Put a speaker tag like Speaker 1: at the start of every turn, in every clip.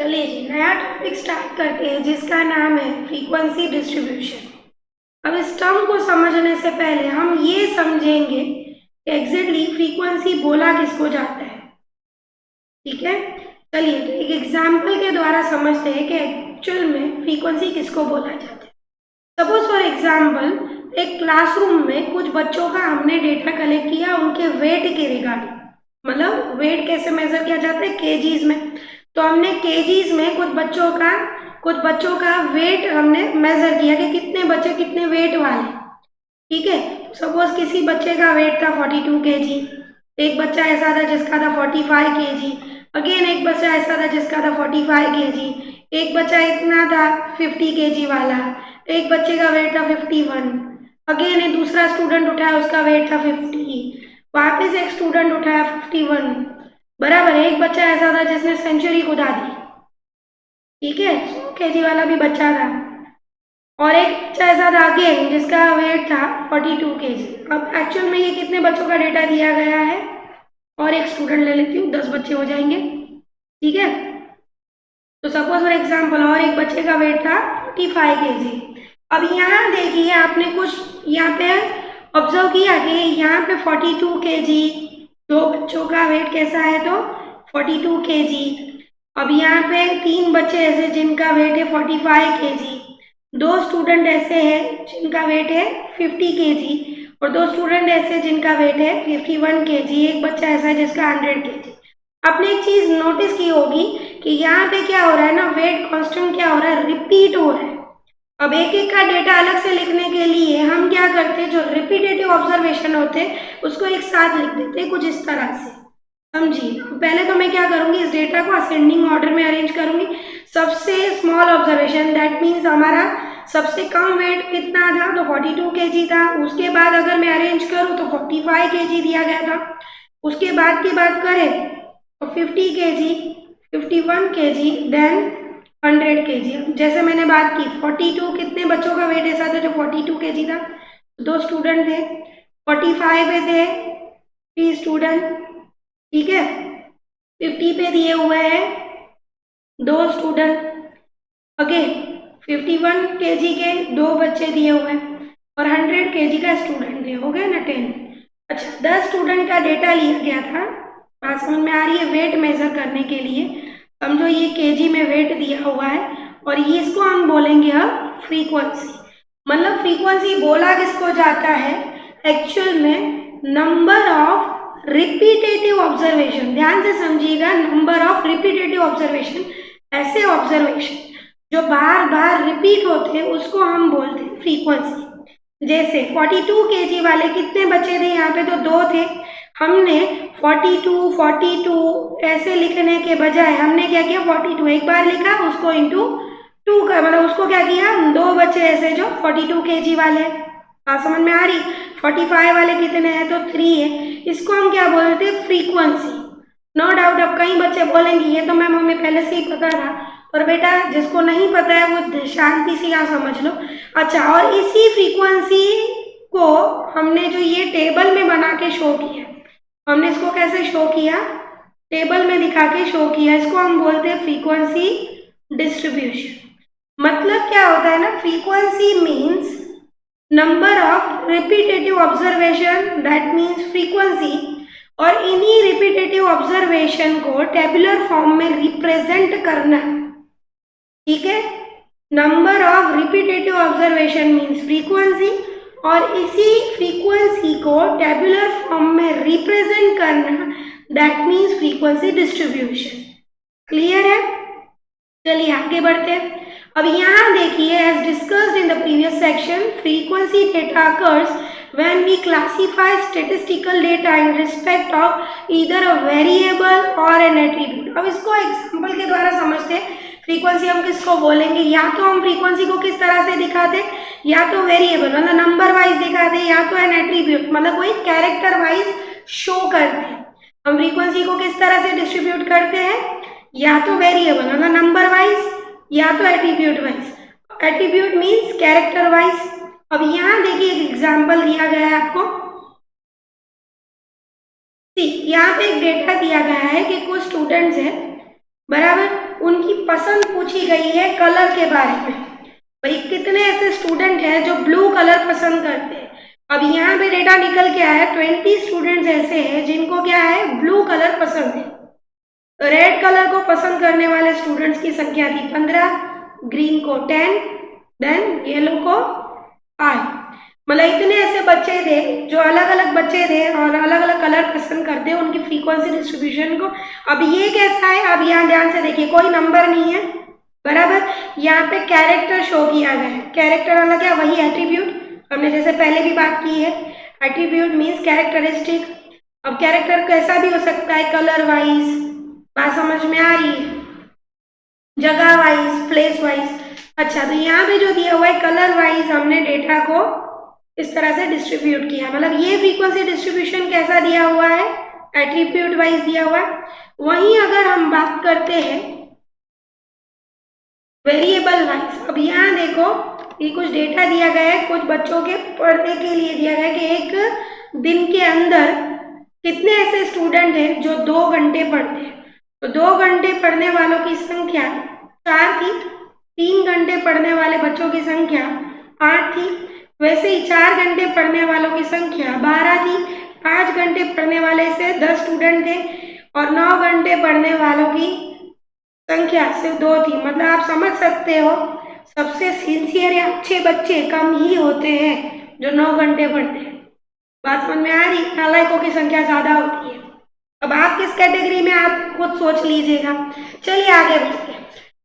Speaker 1: चलिए जी, नया topic start करते हैं जिसका नाम है फ्रीक्वेंसी डिस्ट्रीब्यूशन। अब इस टर्म को समझने से पहले हम ये समझेंगे कि एग्जैक्टली फ्रीक्वेंसी बोला किसको जाता है। ठीक है, चलिए तो एक एग्जाम्पल के द्वारा समझते हैं कि एक्चुअल में फ्रीक्वेंसी किसको बोला जाता है। सपोज फॉर एग्जाम्पल, एक क्लासरूम में कुछ बच्चों का हमने डेटा कलेक्ट किया उनके वेट के रिगार्डिंग। मतलब वेट कैसे मेजर किया जाता है, केजीज में। तो हमने केजीज में कुछ बच्चों का वेट हमने मेजर किया कि कितने बच्चे कितने वेट वाले। ठीक है, सपोज किसी बच्चे का वेट था 42 kg, एक बच्चा ऐसा था जिसका था 45 kg, अगेन एक बच्चा ऐसा था जिसका था 45 kg, एक बच्चा इतना था 50 kg वाला, एक बच्चे का वेट था 51, अगेन एक दूसरा स्टूडेंट उठाया उसका वेट था 50, वापस एक स्टूडेंट उठाया 51, बराबर। एक बच्चा ऐसा था जिसने सेंचुरी कुदा दी। ठीक है, 100 kg वाला भी बच्चा था, और एक बच्चा ऐसा था अगेन जिसका वेट था 42 kg। अब एक्चुअल में ये कितने बच्चों का डेटा दिया गया है, और एक स्टूडेंट ले लेती हूँ, 10 बच्चे हो जाएंगे। ठीक है, तो सपोज फॉर एग्जाम्पल और एक बच्चे का वेट था 45 kg। अब यहाँ देखिए, आपने कुछ यहाँ पे ऑब्जर्व किया कि यहाँ पे 42 kg, दो बच्चों का वेट कैसा है तो 42 kg। अब यहाँ पे तीन बच्चे ऐसे जिनका वेट है 45 kg, दो स्टूडेंट ऐसे हैं जिनका वेट है 50 kg, और दो स्टूडेंट ऐसे जिनका वेट है 51 kg, एक बच्चा ऐसा है जिसका 100 kg। आपने एक चीज नोटिस की होगी कि यहाँ पे क्या हो रहा है ना, वेट कांस्टेंट क्या हो रहा है, रिपीट हो रहा है। अब एक एक का डेटा अलग से लिखने के लिए हम क्या करते हैं, जो रिपीटेटिव ऑब्जर्वेशन होते हैं उसको एक साथ लिख देते हैं कुछ इस तरह से। समझिए, पहले तो मैं क्या करूंगी, इस डेटा को असेंडिंग ऑर्डर में अरेंज करूंगी। सबसे स्मॉल ऑब्जर्वेशन, दैट मीन्स हमारा सबसे कम वेट कितना था तो 42 kg था। उसके बाद अगर मैं अरेंज करूं तो 45 kg दिया गया था। उसके बाद की बात करें तो 50 kg, 51 kg, देन 100 kg। जैसे मैंने बात की 42, कितने बच्चों का वेट ऐसा था जो 42 kg था, दो स्टूडेंट थे। 45 पे थे 3 स्टूडेंट। ठीक है, 50 पे दिए हुए हैं दो स्टूडेंट, ओके। 51 kg के दो बच्चे दिए हुए हैं, और 100 kg का स्टूडेंट है, हो गया ना 10। अच्छा, 10 स्टूडेंट का डेटा लिया गया था। बात समझ में आ रही है, वेट मेजर करने के लिए। समझो ये केजी में वेट दिया हुआ है, और ये इसको हम बोलेंगे अब फ्रीक्वेंसी। मतलब फ्रीक्वेंसी बोला किसको जाता है, एक्चुअल में नंबर ऑफ रिपीटेटिव ऑब्जर्वेशन। ध्यान से समझिएगा, नंबर ऑफ रिपीटेटिव ऑब्जर्वेशन, ऐसे ऑब्जर्वेशन जो बार बार रिपीट होते हैं उसको हम बोलते हैं फ्रीक्वेंसी। जैसे 42 kg वाले कितने बच्चे थे, यहाँ पे तो दो थे। हमने 42 42 ऐसे लिखने के बजाय हमने क्या किया, 42 एक बार लिखा, उसको इंटू 2 का, मतलब उसको क्या किया, दो बच्चे ऐसे जो 42 kg वाले। बात समझ में आ रही। 45 वाले कितने हैं तो 3 है। इसको हम क्या बोलते हैं, फ्रीक्वेंसी। नो डाउट अब कई बच्चे बोलेंगे ये तो मैम हमें पहले से ही पता था, और बेटा जिसको नहीं पता है वो शांति से यहाँ समझ लो। अच्छा, और इसी फ्रीक्वेंसी को हमने जो ये टेबल में बना के शो किया, हमने इसको कैसे शो किया, टेबल में दिखा के शो किया, इसको हम बोलते हैं फ्रीक्वेंसी डिस्ट्रीब्यूशन। मतलब क्या होता है ना, frequency means number of repetitive observation, that means frequency. और इन्हीं रिपीटेटिव ऑब्जर्वेशन को टेबुलर फॉर्म में रिप्रेजेंट करना। ठीक है, number of repetitive observation means frequency, और इसी फ्रीक्वेंसी को टेबुलर फॉर्म में रिप्रेजेंट करना, that means frequency distribution. Clear है, चलिए आगे बढ़ते हैं। अब यहाँ देखिए, as discussed in the previous section, frequency data occurs when we classify statistical data in respect of either a variable or an attribute। अब इसको एग्जाम्पल के द्वारा समझते हैं। फ्रीक्वेंसी हम किसको बोलेंगे, या तो हम फ्रीक्वेंसी को किस तरह से दिखाते, या तो वेरिएबल मतलब नंबर वाइज दिखाते, या तो एन एट्रीब्यूट मतलब कोई कैरेक्टर वाइज शो करते हैं। हम फ्रीक्वेंसी को किस तरह से डिस्ट्रीब्यूट करते हैं, या तो वेरिएबल मतलब नंबर वाइज, या तो attribute wise. Attribute means character wise. अब यहाँ देखिए एक एग्जाम्पल दिया गया है आपको। यहाँ पे एक डेटा दिया गया है कि कुछ स्टूडेंट्स हैं, बराबर। उनकी पसंद पूछी गई है कलर के बारे में। भाई कितने ऐसे स्टूडेंट हैं जो ब्लू कलर पसंद करते हैं। अब यहाँ पे डेटा निकल के आया 20 स्टूडेंट्स ऐसे हैं जिनको क्या है, ब्लू कलर पसंद है। रेड कलर को पसंद करने वाले स्टूडेंट्स की संख्या थी 15, ग्रीन को 10, देन येलो को 5। मतलब इतने ऐसे बच्चे थे जो अलग अलग बच्चे थे और अलग अलग कलर पसंद करते हैं, उनकी फ्रीक्वेंसी डिस्ट्रीब्यूशन को। अब ये कैसा है, अब यहाँ ध्यान से देखिए, कोई नंबर नहीं है, बराबर। यहाँ पे कैरेक्टर शो किया गया है। कैरेक्टर वाला क्या, वही एट्रीब्यूट, हमने जैसे पहले भी बात की है। Attribute means characteristic. अब कैरेक्टर कैसा भी हो सकता है, कलर वाइज, बात समझ में आ रही है, जगह वाइज, प्लेस वाइज। अच्छा, तो यहाँ पे जो दिया हुआ है कलर वाइज हमने डेटा को इस तरह से डिस्ट्रीब्यूट किया। मतलब ये फ्रीक्वेंसी डिस्ट्रीब्यूशन कैसा दिया हुआ है, एट्रीब्यूट वाइज दिया हुआ है। वहीं अगर हम बात करते हैं वेरिएबल वाइज, अब यहाँ देखो ये कुछ डेटा दिया गया है, कुछ बच्चों के पढ़ने के लिए दिया गया है कि एक दिन के अंदर कितने ऐसे स्टूडेंट हैं जो 2 घंटे पढ़ते हैं। तो 2 घंटे पढ़ने वालों की संख्या 4 थी, 3 घंटे पढ़ने वाले बच्चों की संख्या 8 थी, वैसे ही 4 घंटे पढ़ने वालों की संख्या 12 थी, 5 घंटे पढ़ने वाले से 10 स्टूडेंट थे और 9 घंटे पढ़ने वालों की संख्या सिर्फ 2 थी। मतलब आप समझ सकते हो सबसे सिंसियर या अच्छे बच्चे कम ही होते हैं जो 9 घंटे पढ़ते हैं। बात समझ में आ रही, नालायकों की संख्या ज्यादा होती है। अब आप किस कैटेगरी में, आप खुद सोच लीजिएगा। चलिए आगे बढ़ते हैं।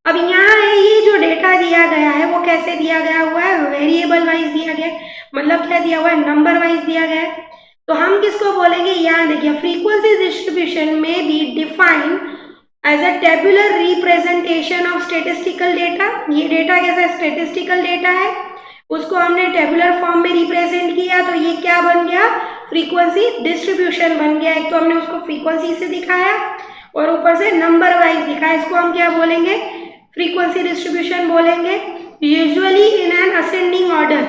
Speaker 1: अब यहाँ है ये जो डेटा दिया गया है वो कैसे दिया गया हुआ है, वेरिएबल वाइज दिया गया है। मतलब क्या दिया हुआ है, नंबर वाइज दिया गया है। तो हम किसको बोलेंगे, यहाँ देखिए, फ्रीक्वेंसी डिस्ट्रीब्यूशन में be defined as a tabular representation of statistical data. ये डेटा कैसा स्टेटिस्टिकल डेटा है, उसको हमने टेबुलर फॉर्म में रिप्रेजेंट किया, तो ये क्या बन गया, फ्रीक्वेंसी डिस्ट्रीब्यूशन बन गया। एक तो हमने उसको फ्रीक्वेंसी से दिखाया और ऊपर से नंबर वाइज दिखाया। इसको हम क्या बोलेंगे, फ्रीक्वेंसी डिस्ट्रीब्यूशन बोलेंगे, usually in an ascending order.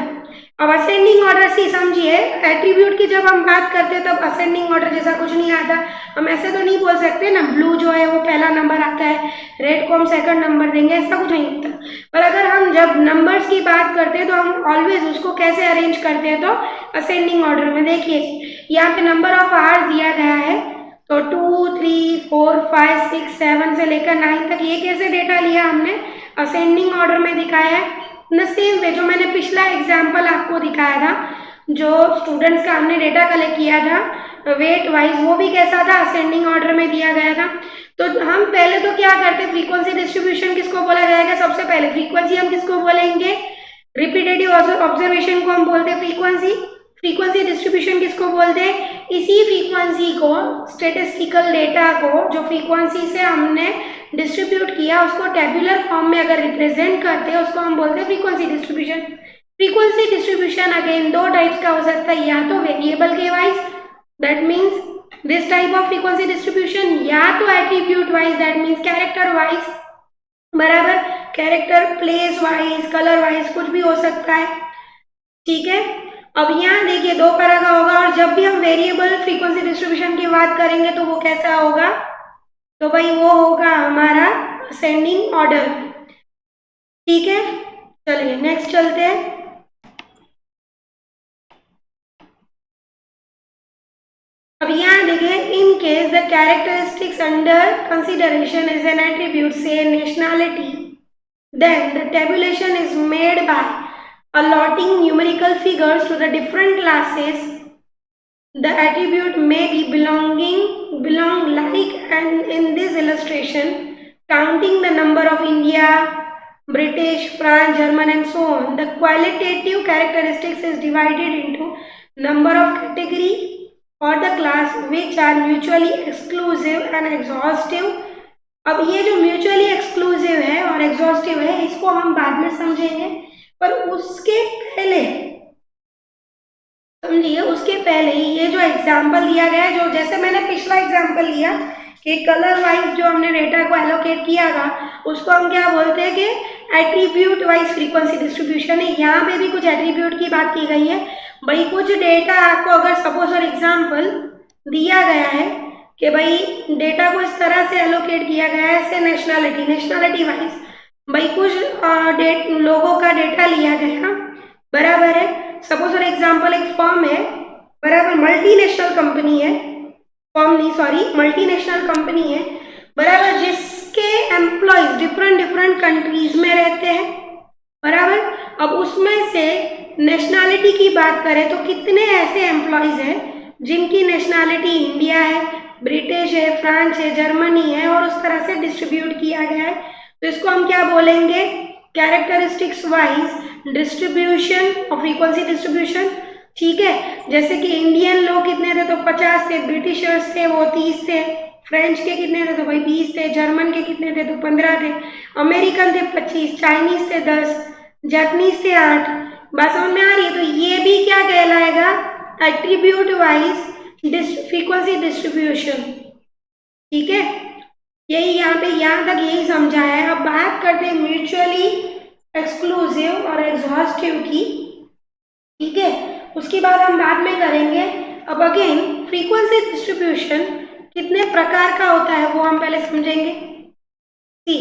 Speaker 1: अब असेंडिंग ऑर्डर से समझिए, एट्रीब्यूट की जब हम बात करते हैं तब असेंडिंग ऑर्डर जैसा कुछ नहीं आता। हम ऐसे तो नहीं बोल सकते ना, ब्लू जो है वो पहला नंबर आता है, रेड को हम सेकंड नंबर देंगे, ऐसा कुछ नहीं होता। पर अगर हम जब नंबर्स की बात करते हैं तो हम ऑलवेज उसको कैसे अरेंज करते हैं, तो असेंडिंग ऑर्डर में। देखिए यहाँ पे नंबर ऑफ आवर्स दिया गया है, तो 2, 3, 4, 5, 6, 7 से लेकर 9 तक। ये कैसे डेटा लिया हमने, असेंडिंग ऑर्डर में दिखाया है। न सेम वे जो मैंने पिछला एग्जाम्पल आपको दिखाया था, जो स्टूडेंट्स का हमने डेटा कलेक्ट किया था वेट वाइज, वो भी कैसा था, असेंडिंग ऑर्डर में दिया गया था। तो हम पहले तो क्या करते, फ्रीक्वेंसी डिस्ट्रीब्यूशन किसको बोला जाएगा, सबसे पहले फ्रीक्वेंसी हम किसको बोलेंगे, रिपीटेटिव ऑब्जर्वेशन को हम बोलते हैं फ्रीक्वेंसी। फ्रीक्वेंसी डिस्ट्रीब्यूशन किसको बोलते हैं, इसी फ्रीक्वेंसी को, स्टेटिस्टिकल डेटा को जो फ्रीक्वेंसी से हमने डिस्ट्रीब्यूट किया उसको टेबुलर फॉर्म में अगर रिप्रेजेंट करते हैं उसको हम बोलते हैं frequency distribution. Frequency distribution again 2 types का हो सकता है, या तो वेरिएबल के wise, that means this type of frequency distribution, या तो attribute wise, that means character wise, बराबर। Character, place wise, colour wise, कुछ भी हो सकता है, ठीक है। अब यहाँ देखिए 2 तरह का होगा, और जब भी हम वेरिएबल फ्रीक्वेंसी डिस्ट्रीब्यूशन की बात करेंगे तो वो कैसा होगा, तो भाई वो होगा हमारा असेंडिंग ऑर्डर, ठीक है। चलिए नेक्स्ट चलते हैं। अब यहाँ देखिए, in case the characteristics under consideration is an attribute say nationality, then the tabulation is made by allotting numerical figures to the different classes. The attribute may be belong like, and in this illustration counting the number of India, British, France, German and so on. The qualitative characteristics is divided into number of category or the class which are mutually exclusive and exhaustive. अब ये जो mutually exclusive है और exhaustive है इसको हम बाद में समझेंगे, पर उसके पहले समझिए, उसके पहले ही ये जो एग्जाम्पल दिया गया है, जो जैसे मैंने पिछला एग्जाम्पल लिया कि कलर वाइज जो हमने डेटा को एलोकेट किया था उसको हम क्या बोलते हैं कि एट्रीब्यूट वाइज फ्रीक्वेंसी डिस्ट्रीब्यूशन है। यहाँ पे भी कुछ एट्रीब्यूट की बात की गई है। भाई कुछ डेटा आपको अगर सपोज फॉर एग्जाम्पल दिया गया है कि भाई डेटा को इस तरह से एलोकेट किया गया है, ऐसे नेशनलिटी वाइज भाई कुछ लोगों का डेटा लिया गया, बराबर है। सपोज फॉर एग्जांपल एक फर्म है, बराबर, मल्टीनेशनल कंपनी है, फर्म नहीं सॉरी मल्टीनेशनल कंपनी है, बराबर, जिसके एम्प्लॉयज डिफरेंट कंट्रीज में रहते हैं, बराबर। अब उसमें से नेशनलिटी की बात करें तो कितने ऐसे एम्प्लॉयज हैं जिनकी नेशनलिटी इंडिया है, ब्रिटिश है, फ्रांस है, जर्मनी है, और उस तरह से डिस्ट्रीब्यूट किया गया है। तो इसको हम क्या बोलेंगे, कैरेक्टरिस्टिक्स वाइज डिस्ट्रीब्यूशन और फ्रीक्वेंसी डिस्ट्रीब्यूशन, ठीक है। जैसे कि इंडियन लोग कितने थे तो 50 थे, ब्रिटिशर्स थे वो 30 थे, फ्रेंच के कितने थे तो भाई 20 थे, जर्मन के कितने थे तो 15 थे, अमेरिकन थे 25, चाइनीज थे 10, जापानीज थे 8। बात समझ में आ रही है? तो ये भी क्या कहलाएगा, एट्रीब्यूट वाइज फ्रीक्वेंसी डिस्ट्रीब्यूशन, ठीक है। यही यहाँ पे यहाँ तक यही समझाया है। अब बात करते हैं म्यूचुअली एक्सक्लूसिव और एग्जॉस्टिव की, ठीक है, उसकी बात हम बाद में करेंगे। अब अगेन फ्रीक्वेंसी डिस्ट्रीब्यूशन कितने प्रकार का होता है वो हम पहले समझेंगे। See,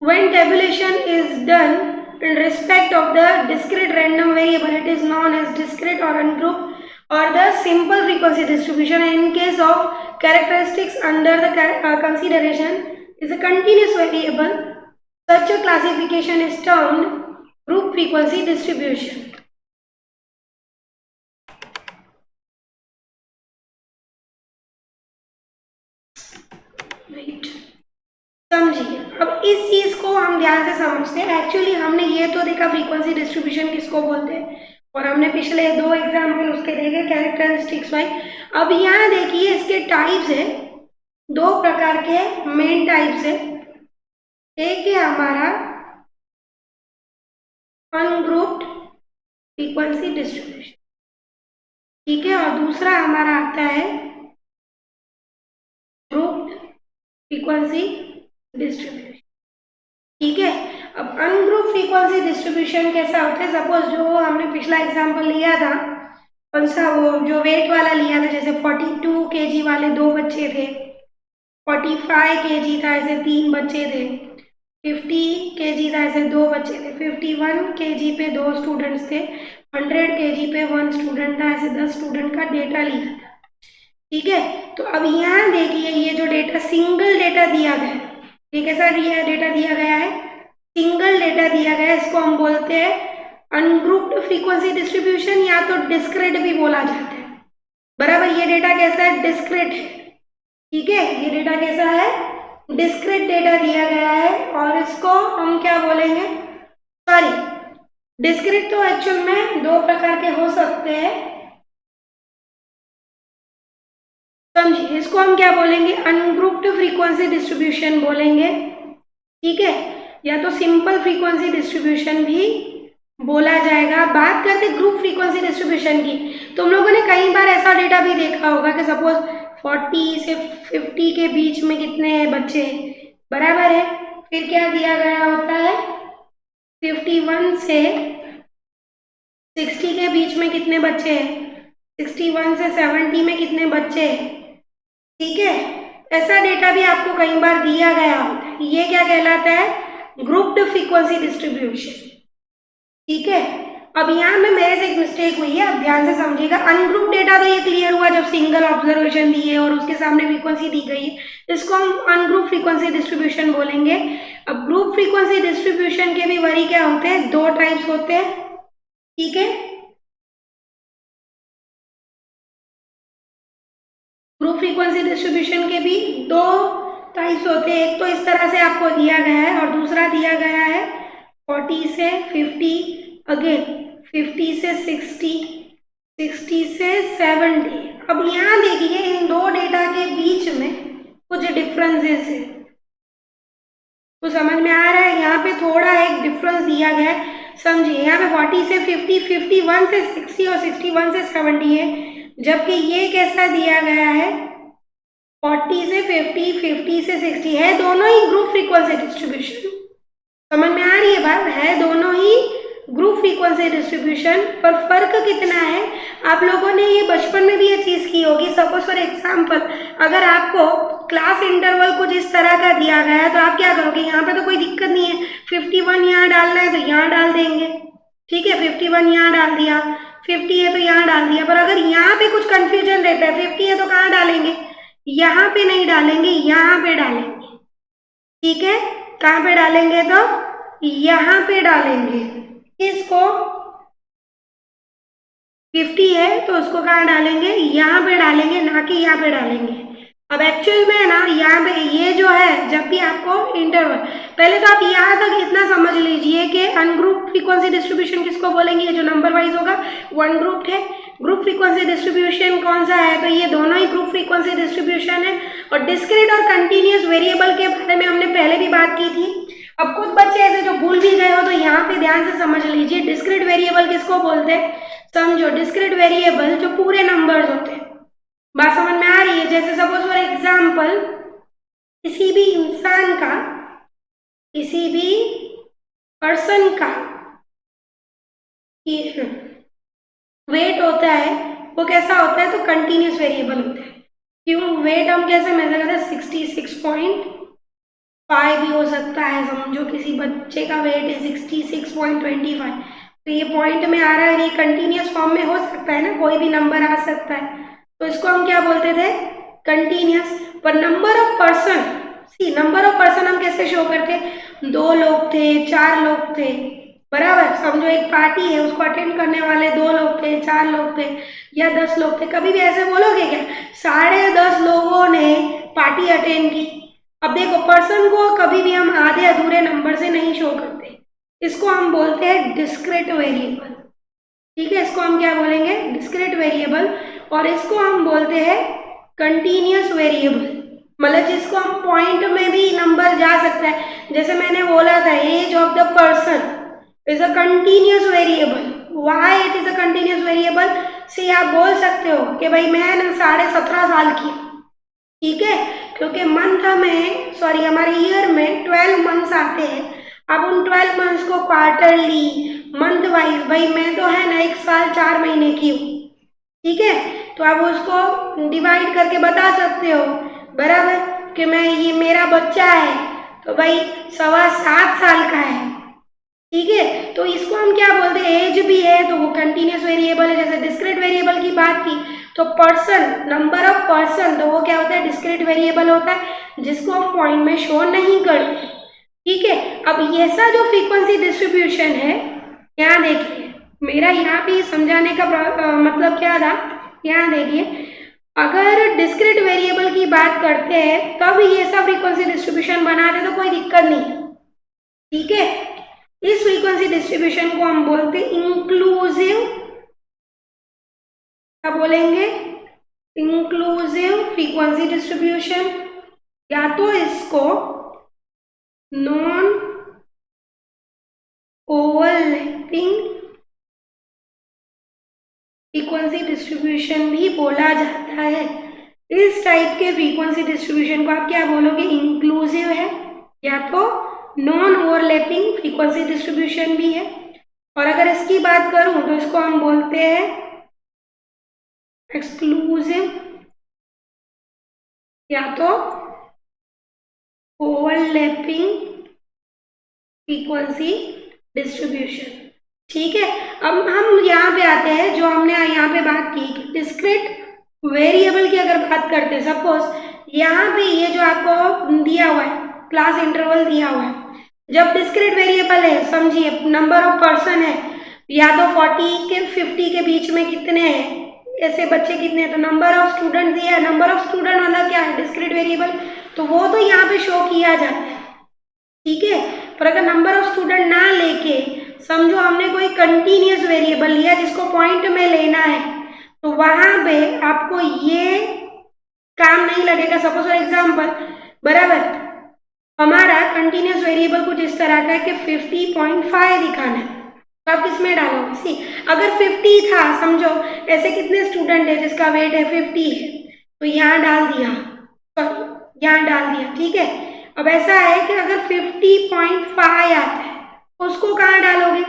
Speaker 1: when tabulation is done in respect of the discrete random variable, it is known as discrete or ungrouped or the simple frequency distribution. In case of characteristics under the consideration is a continuous variable, such a classification is termed group frequency distribution. Wait. समझिए, अब इस चीज को हम ध्यान से समझते हैं। एक्चुअली हमने ये तो देखा फ्रीक्वेंसी डिस्ट्रीब्यूशन किसको बोलते हैं, और हमने पिछले 2 एग्जाम्पल उसके देखे कैरेक्टरिस्टिक्स वाइज। अब यहाँ देखिए इसके टाइप्स है, 2 प्रकार के मेन टाइप्स है। एक है हमारा अनग्रुप्ड फ्रीक्वेंसी डिस्ट्रीब्यूशन, ठीक है, और दूसरा हमारा आता है ग्रुप्ड फ्रीक्वेंसी डिस्ट्रीब्यूशन, ठीक है। अब अनग्रुप फ्रीक्वेंसी डिस्ट्रीब्यूशन कैसा होता है, सपोज जो हमने पिछला एग्जांपल लिया था, कौन सा, वो जो वेट वाला लिया था, जैसे 42 केजी वाले 2 बच्चे थे, 45 केजी था ऐसे 3 बच्चे थे, 50 केजी था ऐसे 2 बच्चे थे, 51 केजी पे 2 स्टूडेंट्स थे, 100 केजी पे 1 स्टूडेंट था, ऐसे 10 स्टूडेंट का डेटा लिया था, ठीक है। तो अब यहाँ देखिए ये जो डेटा सिंगल डेटा दिया गया है, ये कैसा डेटा दिया गया है, सिंगल डेटा दिया गया है, इसको हम बोलते हैं अनग्रुप्ड फ्रीक्वेंसी डिस्ट्रीब्यूशन, या तो डिस्क्रीट भी बोला जाता है, बराबर। ये डेटा कैसा है, डिस्क्रीट है, ठीक है, ये डेटा कैसा है, डिस्क्रीट डेटा दिया गया है, और इसको हम क्या बोलेंगे, सॉरी, डिस्क्रीट तो एक्चुअल में 2 प्रकार के हो सकते हैं, समझिए। इसको हम क्या बोलेंगे, अनग्रुप्ड फ्रीक्वेंसी डिस्ट्रीब्यूशन बोलेंगे, ठीक है, या तो सिंपल फ्रीक्वेंसी डिस्ट्रीब्यूशन भी बोला जाएगा। बात करते ग्रुप फ्रीक्वेंसी डिस्ट्रीब्यूशन की, तुम लोगों ने कई बार ऐसा डेटा भी देखा होगा कि सपोज 40 से 50 के बीच में कितने बच्चे हैं, बराबर है, फिर क्या दिया गया होता है, 51 से 60 के बीच में कितने बच्चे हैं, 61 से 70 में कितने बच्चे हैं, ठीक है। ऐसा डेटा भी आपको कई बार दिया गया होता है, ये क्या कहलाता है, ग्रुप्ड फ्रीक्वेंसी डिस्ट्रीब्यूशन, ठीक है। अब यहाँ में मेरे से एक मिस्टेक हुई है, अब ध्यान से समझिएगा। अनग्रुप डेटा तो ये क्लियर हुआ जब सिंगल ऑब्जर्वेशन दी है और उसके सामने फ्रीक्वेंसी दी गई है, इसको हम अनग्रुप फ्रीक्वेंसी डिस्ट्रीब्यूशन बोलेंगे। अब ग्रुप फ्रीक्वेंसी डिस्ट्रीब्यूशन के भी वरी क्या होते हैं, 2 टाइप्स होते हैं, ठीक है। ग्रुप फ्रीक्वेंसी डिस्ट्रीब्यूशन के भी 2 टाइप्स होते हैं, एक तो इस तरह से आपको दिया गया है और दूसरा दिया गया है 40 से 50, अगेन 50 से 60, 60 से 70। अब यहाँ देखिए इन 2 डेटा के बीच में कुछ डिफरेंसेस है, तो समझ में आ रहा है, यहाँ पे थोड़ा एक डिफरेंस दिया गया है, समझिए। यहाँ पे 40 से 50, 51 से 60 और 61 से 70 है, जबकि ये कैसा दिया गया है, 40 से 50, 50 से 60 है, दोनों ही ग्रुप फ्रीक्वेंसी डिस्ट्रीब्यूशन। समझ में आ रही है बात, है दोनों ही ग्रुप फ्रीक्वेंसी डिस्ट्रीब्यूशन। पर फर्क कितना है, आप लोगों ने ये बचपन में भी ये चीज़ की होगी। सपोज फॉर एग्जाम्पल, अगर आपको क्लास इंटरवल कुछ इस तरह का दिया गया है तो आप क्या करोगे, यहाँ पे तो कोई दिक्कत नहीं है, 51 यहाँ डालना है तो यहाँ डाल देंगे, ठीक है, 51 यहाँ डाल दिया, 50 है तो यहाँ डाल दिया। पर अगर यहाँ पे कुछ कंफ्यूजन रहता है, 50 है तो कहाँ डालेंगे, यहाँ पे नहीं डालेंगे, यहाँ पे डालेंगे, ठीक है। कहाँ पे डालेंगे, तो यहाँ पे डालेंगे। इसको 50 है तो उसको कहाँ डालेंगे, यहाँ पे डालेंगे, ना कि यहाँ पे डालेंगे। अब एक्चुअल में ना यहाँ पे ये जो है, जब भी आपको इंटरवल, पहले तो आप यहाँ तक इतना समझ लीजिए कि अनग्रुप फ्रीक्वेंसी डिस्ट्रीब्यूशन किसको बोलेंगे, ये जो नंबर वाइज होगा वन ग्रुप है। ग्रुप फ्रीक्वेंसी डिस्ट्रीब्यूशन कौन सा है, तो ये दोनों ही ग्रुप फ्रीक्वेंसी डिस्ट्रीब्यूशन है। और डिस्क्रीट और कंटिन्यूस वेरिएबल के बारे में हमने पहले भी बात की थी। अब कुछ बच्चे ऐसे जो भूल भी गए हो तो यहाँ पे ध्यान से समझ लीजिए, डिस्क्रीट वेरिएबल किसको बोलते हैं, समझो। डिस्क्रीट वेरिएबल जो पूरे नंबर्स होते हैं, बात समझ में आ रही है। जैसे सपोज फॉर एग्जाम्पल, किसी भी इंसान का, किसी भी पर्सन का वेट होता है, वो कैसा होता है, तो कंटिन्यूस वेरिएबल होता है। क्यों, वेट हम कैसे मेजर करते हैं, 66.5 भी हो सकता है। समझो किसी बच्चे का वेट है 66.25, तो ये पॉइंट में आ रहा है, ये कंटिन्यूस फॉर्म में हो सकता है ना, कोई भी नंबर आ सकता है, तो इसको हम क्या बोलते थे, कंटिन्यूस। पर number of person, see number of person हम कैसे शो करते, 2 लोग थे, 4 लोग थे, बराबर। समझो एक पार्टी है, उसको अटेंड करने वाले 2 लोग थे, 4 लोग थे, या 10 लोग थे। कभी भी ऐसे बोलोगे क्या, 10.5 लोगों ने पार्टी अटेंड की। अब देखो, पर्सन को कभी भी हम आधे अधूरे नंबर से नहीं शो करते, इसको हम बोलते हैं डिस्क्रीट वेरिएबल, ठीक है। इसको हम क्या बोलेंगे, डिस्क्रीट वेरिएबल। और इसको हम बोलते हैं कंटिन्यूस वेरिएबल, मतलब जिसको हम पॉइंट में भी नंबर जा सकता है। जैसे मैंने बोला था, age of the person is a continuous variable. Why it is a continuous variable, से आप बोल सकते हो कि भाई मैं ना 17.5 साल की, ठीक है, क्योंकि मंथ में, सॉरी हमारे ईयर में 12 मंथ्स आते हैं। अब उन 12 मंथ्स को क्वार्टरली, मंथ वाइज, भाई मैं तो है ना 1 साल 4 महीने की हूँ, ठीक है, तो आप उसको डिवाइड करके बता सकते हो, बराबर, कि मैं, ये मेरा बच्चा है तो भाई 7.25 साल का है, ठीक है। तो इसको हम क्या बोलते हैं, एज भी है तो वो कंटिन्यूस वेरिएबल है। जैसे डिस्क्रीट वेरिएबल की बात की तो पर्सन, नंबर ऑफ पर्सन, तो वो क्या होता है, डिस्क्रीट वेरिएबल होता है, जिसको हम पॉइंट में शो नहीं करते, ठीक है। अब ऐसा जो फ्रीक्वेंसी डिस्ट्रीब्यूशन है, यहाँ देखिए, मेरा यहाँ पे समझाने का मतलब क्या था, यहाँ देखिए, अगर डिस्क्रीट वेरिएबल की बात करते हैं तब ये सब फ्रीक्वेंसी डिस्ट्रीब्यूशन बनाते तो कोई दिक्कत नहीं है, ठीक है। इस फ्रीक्वेंसी डिस्ट्रीब्यूशन को हम बोलते हैं इंक्लूसिव, क्या बोलेंगे, इंक्लूसिव फ्रीक्वेंसी डिस्ट्रीब्यूशन, या तो इसको नॉन ओवरलैपिंग फ्रीक्वेंसी डिस्ट्रीब्यूशन भी बोला जाता है। इस टाइप के फ्रीक्वेंसी डिस्ट्रीब्यूशन को आप क्या बोलोगे, इंक्लूसिव है, या तो नॉन ओवरलैपिंग फ्रीक्वेंसी डिस्ट्रीब्यूशन भी है। और अगर इसकी बात करूं तो इसको हम बोलते हैं एक्सक्लूसिव, या तो ओवरलैपिंग फ्रीक्वेंसी डिस्ट्रीब्यूशन, ठीक है। अब हम यहाँ पे आते हैं, जो हमने यहाँ पे बात की कि डिस्क्रीट वेरिएबल की अगर बात करते हैं, सपोज यहाँ पे ये जो आपको दिया हुआ है, क्लास इंटरवल दिया हुआ है, जब डिस्क्रीट वेरिएबल है, समझिए नंबर ऑफ पर्सन है, या तो 40 के 50 के बीच में कितने हैं, ऐसे बच्चे कितने हैं, तो नंबर ऑफ स्टूडेंट दिया है। नंबर ऑफ स्टूडेंट मतलब क्या है, डिस्क्रीट वेरिएबल, तो वो तो यहाँ पे शो किया जाता है, ठीक है। पर अगर नंबर ऑफ स्टूडेंट ना लेके, समझो हमने कोई कंटिन्यूस वेरिएबल लिया जिसको पॉइंट में लेना है, तो वहां पे आपको ये काम नहीं लगेगा। सपोज फॉर एग्जाम्पल, बराबर, हमारा कंटिन्यूस वेरिएबल कुछ इस तरह का है कि 50.5 दिखाना है, तो आप किसमें डालोगे, सी अगर 50 था, समझो ऐसे कितने स्टूडेंट है जिसका वेट है 50 है, तो यहाँ डाल दिया, यहाँ डाल दिया, ठीक है। अब ऐसा है कि अगर 50.5 आता है तो उसको कहाँ डालोगे,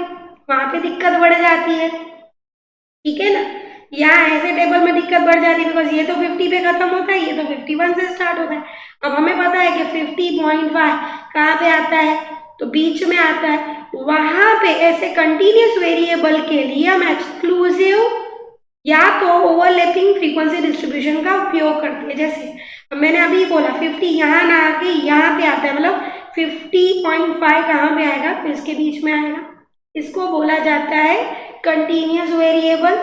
Speaker 1: वहां पे दिक्कत बढ़ जाती है, ठीक है ना। यहाँ ऐसे टेबल में दिक्कत बढ़ जाती है बिकॉज ये तो 50 पे खत्म होता है, ये तो 51 से स्टार्ट होता है। अब हमें पता है कि 50.5 कहाँ पे आता है, तो बीच में आता है। वहां पे ऐसे कंटिन्यूस वेरिएबल के लिए हम एक्सक्लूसिव या तो ओवरलैपिंग फ्रीक्वेंसी डिस्ट्रीब्यूशन का उपयोग करते हैं। जैसे मैंने अभी बोला 50 यहाँ ना आके यहाँ पे आता है, मतलब 50.5 कहाँ पे आएगा, तो इसके बीच में आएगा। इसको बोला जाता है कंटिन्यूस वेरिएबल,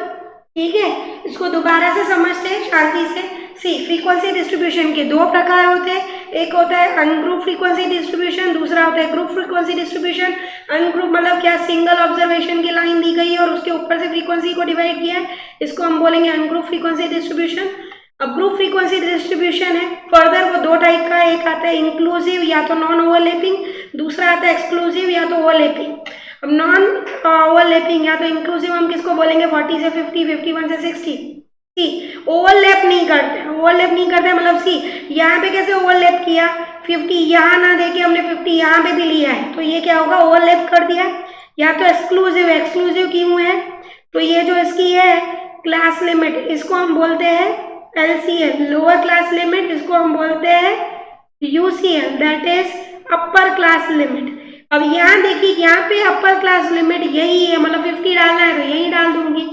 Speaker 1: ठीक है। इसको दोबारा से समझते हैं शांति से। सी फ्रीक्वेंसी डिस्ट्रीब्यूशन के दो प्रकार होते हैं, एक होता है अनग्रुप फ्रीक्वेंसी डिस्ट्रीब्यूशन, दूसरा होता है ग्रुप फ्रीक्वेंसी डिस्ट्रीब्यूशन। अनग्रुप मतलब क्या, सिंगल ऑब्जर्वेशन की लाइन दी गई है और उसके ऊपर से फ्रीक्वेंसी को डिवाइड किया है, इसको हम बोलेंगे अनग्रुप फ्रीक्वेंसी डिस्ट्रीब्यूशन। अब ग्रुप फ्रीक्वेंसी डिस्ट्रीब्यूशन है फर्दर वो दो टाइप का, एक आता है इंक्लूसिव या तो नॉन ओवरलैपिंग, दूसरा आता है एक्सक्लूसिव या तो ओवरलैपिंग। अब नॉन ओवरलैपिंग या तो इंक्लूसिव हम किसको बोलेंगे, 40 से 50, 51 से 60। सी ओवरलैप नहीं करते, ओवरलैप नहीं करते मतलब सी यहाँ पे कैसे ओवरलैप किया, 50 यहाँ ना देके हमने 50 यहाँ पे भी लिया है, तो ये क्या होगा, ओवरलैप कर दिया। या तो एक्सक्लूसिव, एक्सक्लूसिव क्यों है, तो ये जो इसकी है क्लास लिमिट, इसको हम बोलते हैं LCL लोअर क्लास लिमिट, इसको हम बोलते हैं UCL that is upper class limit. अब यहाँ देखिए यहाँ पे अपर क्लास लिमिट यही है, मतलब 50 डालना है तो यही डाल दूंगी,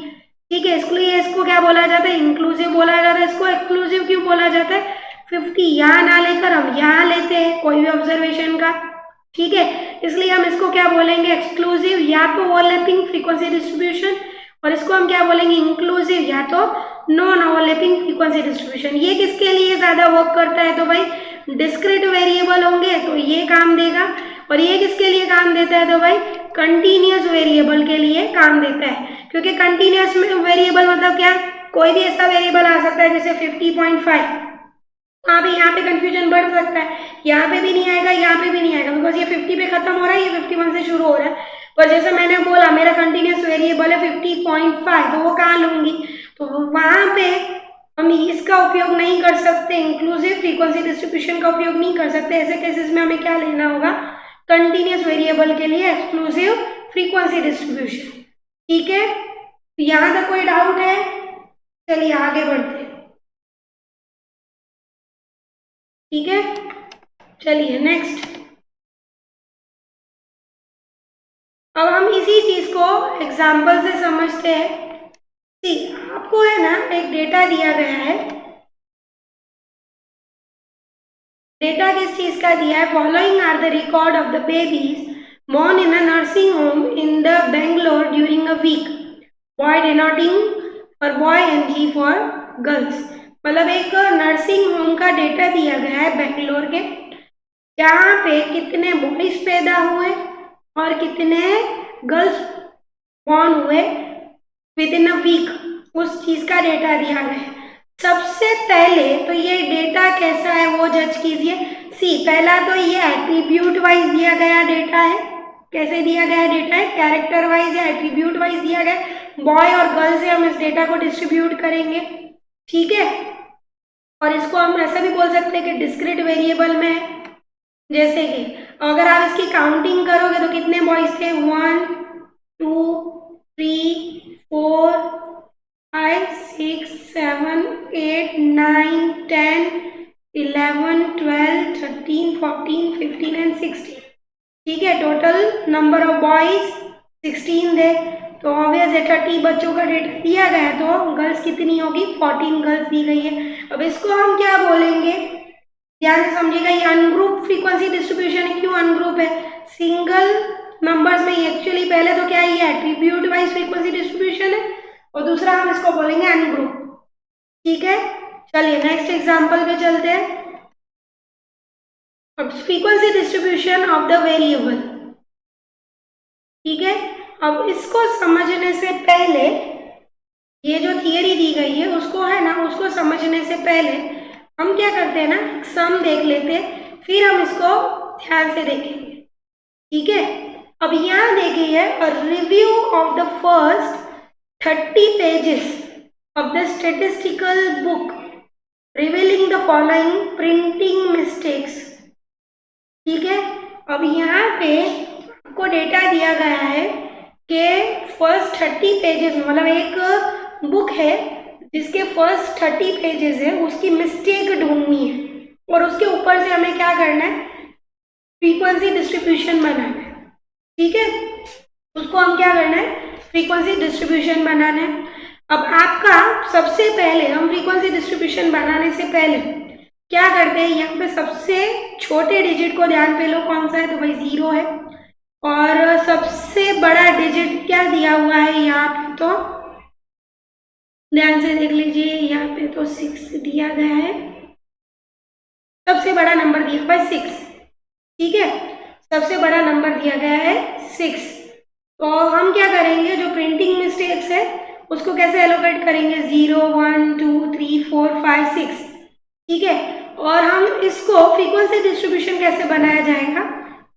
Speaker 1: ठीक है। इसलिए इसको क्या बोला जाता है, इंक्लूसिव बोला जाता है। इसको एक्सक्लूसिव क्यों बोला जाता है, 50 यहाँ ना लेकर हम यहाँ लेते हैं कोई भी ऑब्जर्वेशन का, ठीक है। इसलिए हम इसको क्या बोलेंगे, एक्सक्लूसिव या तो ओवरलैपिंग फ्रीक्वेंसी डिस्ट्रीब्यूशन, और इसको हम क्या बोलेंगे, इंक्लूसिव या तो नॉन ओवरलैपिंग फ्रीक्वेंसी डिस्ट्रीब्यूशन। ये किसके लिए ज्यादा वर्क करता है, तो भाई डिस्क्रीट वेरिएबल होंगे तो ये काम देगा, और ये किसके लिए काम देता है, तो भाई कंटिन्यूस वेरिएबल के लिए काम देता है। क्योंकि कंटिन्यूस वेरिएबल मतलब क्या, कोई भी ऐसा वेरिएबल आ सकता है जैसे 50.5, हाँ भी यहाँ पे कंफ्यूजन बढ़ सकता है, यहाँ पे भी नहीं आएगा यहाँ पे भी नहीं आएगा बिकॉज ये 50 पे खत्म हो रहा है, ये 51 से शुरू हो रहा है। पर जैसे मैंने बोला मेरा कंटिन्यूस वेरिएबल है 50.5, तो वो कहाँ लूंगी, तो वहां पे हम इसका उपयोग नहीं कर सकते, इंक्लूसिव फ्रीक्वेंसी डिस्ट्रीब्यूशन का उपयोग नहीं कर सकते। ऐसे केसेस में हमें क्या लेना होगा, कंटिन्यूस वेरिएबल के लिए एक्सक्लूसिव फ्रीक्वेंसी डिस्ट्रीब्यूशन, ठीक है। यहाँ तक कोई डाउट है, चलिए आगे बढ़ते हैं, ठीक है। चलिए नेक्स्ट, अब हम इसी चीज को एग्जाम्पल से समझते हैं। सी आपको है ना एक डेटा दिया गया है, डेटा किस चीज का दिया है, following are the record of the babies born in a nursing home in the Bangalore during a week, boy denoting और boy and G for girls। मतलब एक नर्सिंग होम का डेटा दिया गया है बेंगलोर के, जहाँ पे कितने बॉयज पैदा हुए और कितने गर्ल्स बॉर्न हुए विद इन अ वीक, उस चीज का डेटा दिया गया है। सबसे पहले तो ये डेटा कैसा है वो जज कीजिए। सी पहला तो ये एट्रीब्यूट वाइज दिया गया डेटा है, कैसे दिया गया डेटा है, कैरेक्टर वाइज या एट्रीब्यूट वाइज दिया गया, बॉय और गर्ल से हम इस डेटा को डिस्ट्रीब्यूट करेंगे, ठीक है। और इसको हम ऐसा भी बोल सकते हैं कि डिस्क्रीट वेरिएबल में है, जैसे कि अगर आप इसकी काउंटिंग करोगे तो कितने बॉयज थे, 1 2 3 4 5 6 7 8 9 10 11 12 13 14 15 एंड 16, ठीक है। टोटल नंबर ऑफ बॉयज 16 थे, तो ऑब्वियस है 30 बच्चों का डेटा दिया गया है, तो गर्ल्स कितनी होगी, 14 गर्ल्स दी गई है। अब इसको हम क्या बोलेंगे, ध्यान से समझिएगा, ये अनग्रुप फ्रीक्वेंसी डिस्ट्रीब्यूशन है। क्यों अनग्रुप है, सिंगल नंबर्स में एक्चुअली पहले तो क्या है, ये एट्रीब्यूट वाइज फ्रीक्वेंसी डिस्ट्रीब्यूशन है, और दूसरा हम इसको बोलेंगे अनग्रुप, ठीक है। चलिए नेक्स्ट एग्जांपल पे चलते हैं। अब frequency distribution of the variable, ठीक है। अब इसको समझने से पहले, ये जो थियरी दी गई है उसको है ना, उसको समझने से पहले हम क्या करते हैं ना, सम देख लेते हैं, फिर हम इसको ध्यान से देखेंगे, ठीक है। अब यहाँ देखिए, review of the first 30 pages of the statistical book revealing the following printing mistakes, ठीक है। अब यहाँ पे आपको डेटा दिया गया है के फर्स्ट 30 पेजेस में, मतलब एक बुक है जिसके फर्स्ट 30 पेजेस है, उसकी मिस्टेक ढूंढनी है और उसके ऊपर से हमें क्या करना है, फ्रीक्वेंसी डिस्ट्रीब्यूशन बनाना है। ठीक है, उसको हम क्या करना है, फ्रीक्वेंसी डिस्ट्रीब्यूशन बनाना है। अब आपका सबसे पहले हम फ्रीक्वेंसी डिस्ट्रीब्यूशन बनाने से पहले क्या करते हैं, यहाँ पे सबसे छोटे डिजिट को ध्यान पे लो, कौन सा है, तो भाई 0 है। और सबसे बड़ा डिजिट क्या दिया हुआ है यहाँ पे, तो ध्यान से देख लीजिए, यहाँ पे तो 6 दिया गया है, सबसे बड़ा नंबर दिया हुआ है 6। ठीक है, सबसे बड़ा नंबर दिया गया है 6। तो हम क्या करेंगे, जो प्रिंटिंग मिस्टेक्स है उसको कैसे एलोकेट करेंगे, 0 1 2 3 4 5 6। ठीक है, और हम इसको फ्रीक्वेंसी डिस्ट्रीब्यूशन कैसे बनाया जाएगा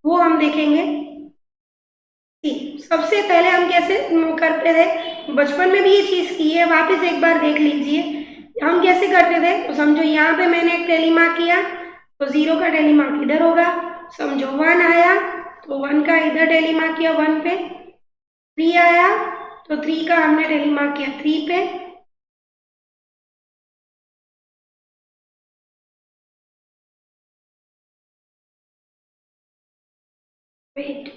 Speaker 1: वो हम देखेंगे। सबसे पहले हम कैसे करते थे, बचपन में भी ये चीज की है, वापस एक बार देख लीजिए हम कैसे करते थे। तो समझो यहाँ पे मैंने एक टैली मार्क किया, तो 0 का टैली मार्क इधर होगा। समझो 1 आया तो 1 का इधर टैली मार्क किया 1 पे। 3 आया तो 3 का हमने टैली मार्क किया 3 पे। वेट,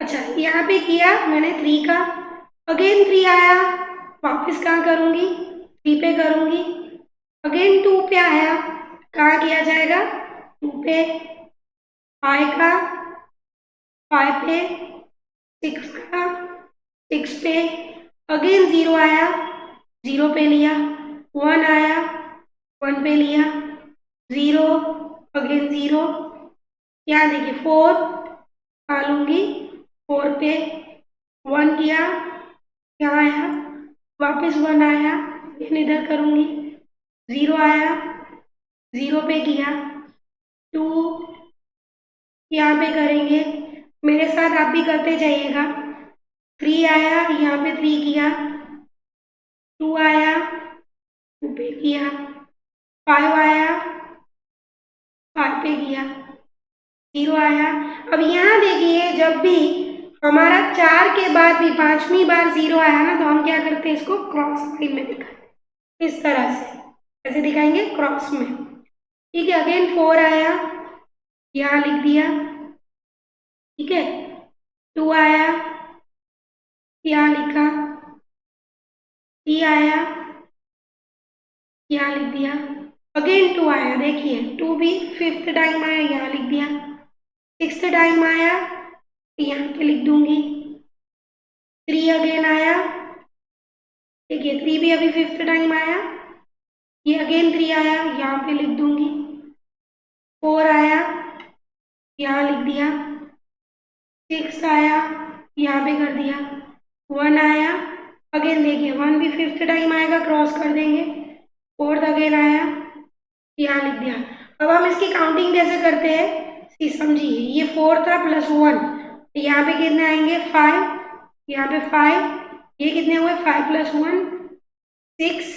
Speaker 1: अच्छा यहाँ पे किया मैंने 3 का, अगेन 3 आया, वापस कहाँ करूंगी, 3 पे करूंगी। अगेन 2 पे आया, कहाँ किया जाएगा, 2 पे। 5 का, 5 पे। 6 का, 6 पे। अगेन 0 आया, 0 पे लिया। 1 आया, 1 पे लिया। 0, अगेन 0। यहाँ देखिए 4 आ लूंगी, 4 पे। 1 किया, यहाँ आया, वापस 1 आया, इधर करूंगी। 0 आया, 0 पे किया। 2 यहाँ पे करेंगे, मेरे साथ आप भी करते जाइएगा। 3 आया, यहाँ पे 3 किया। 2 आया, 2 पे किया। 5 आया, 5 पे किया। 0 आया। अब यहाँ देखिए, जब भी हमारा 4 के बाद भी 5वीं बार 0 आया ना, तो हम क्या करते हैं, इसको क्रॉस लाइन में दिखाएं, इस तरह से ऐसे दिखाएंगे क्रॉस में। ठीक है, अगेन 4 आया, यहाँ लिख दिया। ठीक है, 2 आया, यहाँ लिखा। 3 आया, यहाँ लिख दिया। अगेन 2 आया, देखिए 2 भी 5th टाइम आया, यहाँ लिख दिया। 6th टाइम आया, यहाँ पे लिख दूंगी। 3 अगेन आया, देखिए 3 भी अभी 5th टाइम आया, ये अगेन 3 आया, यहाँ पे लिख दूंगी। 4 आया, यहाँ लिख दिया। 6 आया, यहाँ पे कर दिया। 1 आया, अगेन देखिए 1 भी 5th टाइम आएगा, क्रॉस कर देंगे। 4th अगेन आया, यहाँ लिख दिया। अब हम इसकी काउंटिंग कैसे करते हैं, समझिए, ये 4 था प्लस 1, यहाँ पे कितने आएंगे, 5, यहाँ पे 5, ये कितने हुए, 5 प्लस 1 6,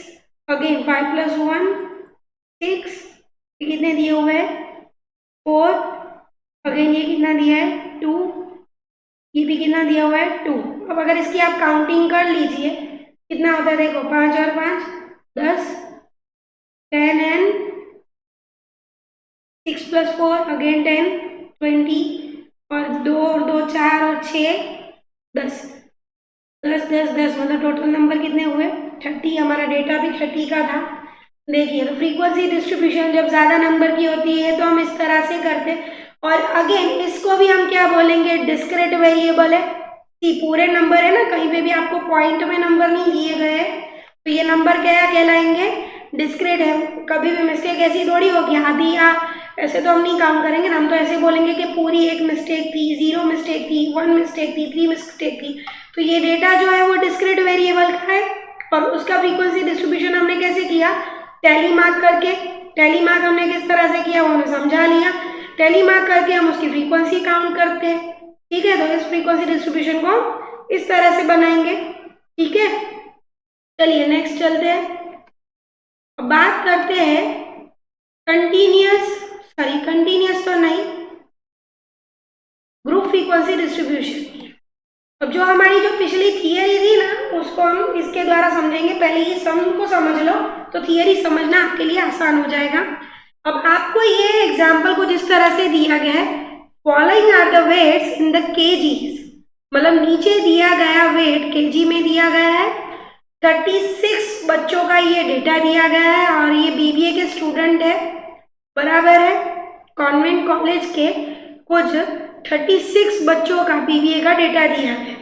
Speaker 1: अगेन 5 प्लस 1 6, ये कितने दिए हुए हैं, 4, अगेन ये कितना दिया है, 2, ये भी कितना दिया हुआ है, 2। अब अगर इसकी आप काउंटिंग कर लीजिए कितना होता है, देखो 5 और 5 10, 10 एंड 6 प्लस 4 अगेन 10 20, और 2 और 2 4 और 6 10 10 10 10, मतलब टोटल नंबर कितने हुए, 30। हमारा डेटा भी 30 का था। देखिए, तो फ्रीक्वेंसी डिस्ट्रीब्यूशन जब ज्यादा नंबर की होती है तो हम इस तरह से करते हैं। और अगेन इसको भी हम क्या बोलेंगे, डिस्क्रीट वेरिएबल है। पूरे नंबर है ना, कहीं पे भी आपको पॉइंट में नंबर नहीं दिए गए, तो ये नंबर क्या कहलाएंगे, डिस्क्रीट है। कभी भी मिस्टेक ऐसी थोड़ी होगी आधी या ऐसे तो हम नहीं काउंट करेंगे ना, हम तो ऐसे बोलेंगे कि पूरी एक मिस्टेक थी, 0 मिस्टेक थी, 1 मिस्टेक थी, 3 मिस्टेक थी। तो ये डेटा जो है वो डिस्क्रीट वेरिएबल का है। और उसका फ्रीक्वेंसी डिस्ट्रीब्यूशन हमने कैसे किया, टैली मार्क करके। टैली मार्क हमने किस तरह से किया वो हमने समझा लिया। टैली मार्क करके हम उसकी फ्रीक्वेंसी काउंट करते हैं। ठीक है, तो इस फ्रीक्वेंसी डिस्ट्रीब्यूशन को इस तरह से बनाएंगे। ठीक है, चलिए नेक्स्ट चलते हैं। अब बात करते हैं कंटिन्यूअस, सॉरी कंटिन्यूअस तो नहीं, ग्रुप फ्रीक्वेंसी डिस्ट्रीब्यूशन। अब जो हमारी जो पिछली थियरी थी ना, उसको हम इसके द्वारा समझेंगे। पहले ये सम को समझ लो तो थियरी समझना आपके लिए आसान हो जाएगा। अब आपको ये एग्जाम्पल कुछ इस तरह से दिया गया है, following are the weights in the kgs, मतलब नीचे दिया गया वेट केजी में दिया गया है। 36 बच्चों का ये डेटा दिया गया है और ये बीबीए के स्टूडेंट है, बराबर है। कॉन्वेंट कॉलेज के कुछ 36 बच्चों का बीबीए का डेटा दिया है,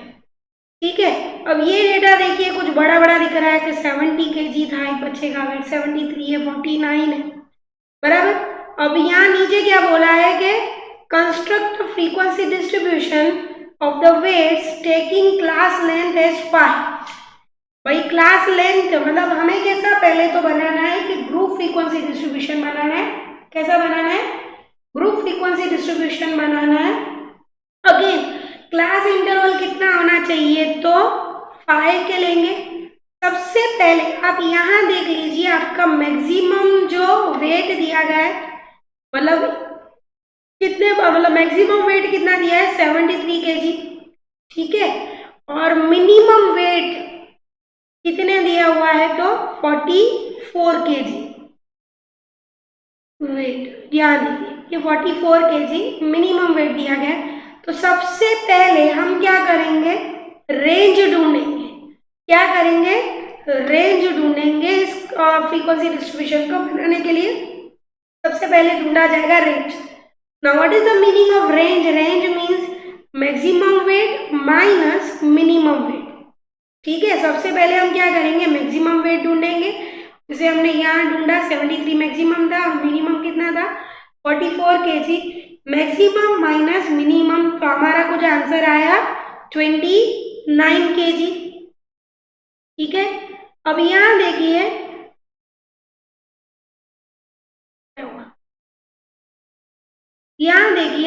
Speaker 1: ठीक है। अब ये डेटा देखिए कुछ बड़ा बड़ा दिख रहा है कि 70 केजी था एक बच्चे का वेट, 73 है, 49 है, बराबर। अब यहाँ नीचे क्या बोला है कि construct frequency distribution of the weights taking class length as 5। भाई क्लास लेंथ मतलब हमें कैसा पहले तो बनाना है कि ग्रुप फ्रीक्वेंसी डिस्ट्रीब्यूशन बनाना है। कैसा बनाना है? ग्रुप फ्रीक्वेंसी डिस्ट्रीब्यूशन बनाना है। अगेन क्लास इंटरवल कितना होना चाहिए? तो 5 के लेंगे। सबसे पहले आप यहाँ देख लीजिए, आपका मैक्सिमम जो वेट दिया गया है, मतलब कितने, मतलब मैक्सिमम वेट कितना दिया है? 73 केजी, ठीक है। और मिनिमम वेट कितने दिया हुआ है? तो 44 केजी वेट। ध्यान दीजिए ये 44 केजी मिनिमम वेट दिया गया है। तो सबसे पहले हम क्या करेंगे? रेंज ढूंढेंगे। क्या करेंगे? रेंज ढूंढेंगे इस फ्रीक्वेंसी डिस्ट्रीब्यूशन को बनाने के लिए। सबसे पहले ढूंढा जाएगा range. Now what is the meaning of range? Range means maximum weight minus minimum weight, ठीक है। सबसे पहले हम क्या करेंगे? मैक्सिमम वेट ढूंढेंगे। जैसे हमने यहाँ ढूंढा 73 मैक्सिमम था और मिनिमम कितना था? 44 केजी। मैक्सिमम माइनस मिनिमम, तो हमारा कुछ आंसर आया 29 केजी, ठीक है। अब यहाँ देखिए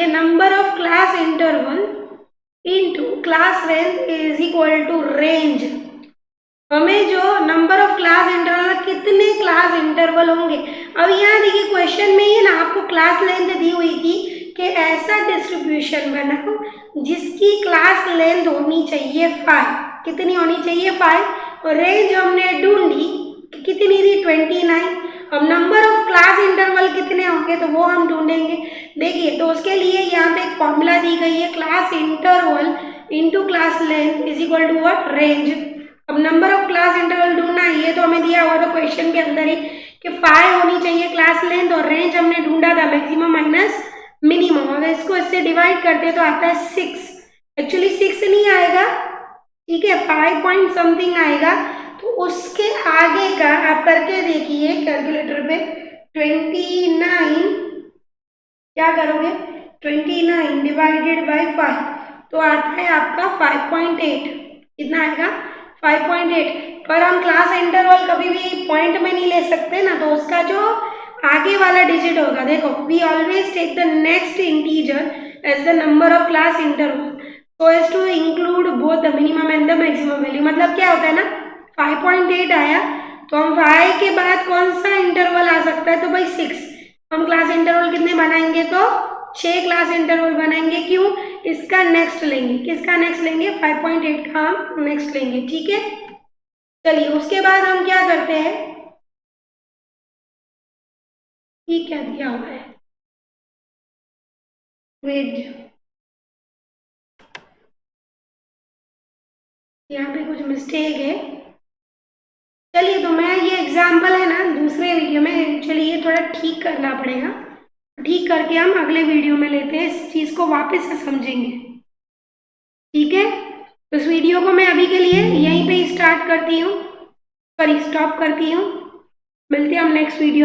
Speaker 1: number of class interval into class length is equal to range. हमें जो नंबर ऑफ क्लास इंटरवल, कितने क्लास इंटरवल होंगे। अब यहाँ देखिए क्वेश्चन में ये ना आपको क्लास लेंथ दी हुई थी कि ऐसा डिस्ट्रीब्यूशन बनाओ जिसकी क्लास लेंथ होनी चाहिए 5। कितनी होनी चाहिए? 5। और रेंज हमने ढूंढी कितनी थी? 29। अब नंबर ऑफ क्लास इंटरवल कितने होंगे तो वो हम ढूंढेंगे। देखिए तो उसके लिए यहाँ पे एक फॉर्मूला दी गई है, class interval into class length is equal to what? Range. अब नंबर ऑफ क्लास इंटरवल ढूंढना है, ये तो हमें दिया हुआ था क्वेश्चन के अंदर ही कि 5 होनी चाहिए क्लास लेंथ, और रेंज हमने ढूंढा था मैक्सिमम माइनस मिनिमम। अगर इसको इससे डिवाइड करते हैं तो आता है 6। एक्चुअली 6 नहीं आएगा, ठीक है, 5 पॉइंट समथिंग आएगा। तो उसके आगे का आप करके देखिए कैलकुलेटर पे। 29 क्या करोगे? 29 डिवाइडेड बाई 5 तो आता है आपका 5.8। कितना आएगा? 5.8। पर हम क्लास इंटरवल कभी भी पॉइंट में नहीं ले सकते ना, तो उसका जो आगे वाला डिजिट होगा, देखो we always take the next integer as the number of class interval so as to include both the minimum and the maximum value. मतलब क्या होता है ना, 5.8 आया तो हम 5 के बाद कौन सा इंटरवल आ सकता है? तो भाई 6। हम क्लास इंटरवल कितने बनाएंगे? तो 6 क्लास इंटरवल बनाएंगे। क्यों? इसका नेक्स्ट लेंगे। किसका नेक्स्ट लेंगे? 5.8 का हम नेक्स्ट लेंगे, ठीक है। चलिए उसके बाद हम क्या करते हैं, ये क्या दिया हुआ है? वेट, यहाँ पे कुछ मिस्टेक है। चलिए तो मैं ये एग्जाम्पल है ना दूसरे वीडियो में, चलिए ये थोड़ा ठीक करना पड़ेगा। ठीक करके हम अगले वीडियो में लेते हैं, इस चीज़ को वापस से समझेंगे, ठीक है। तो इस वीडियो को मैं अभी के लिए यहीं पे स्टार्ट करती हूँ, सॉरी स्टॉप करती हूँ। मिलते हैं हम नेक्स्ट वीडियो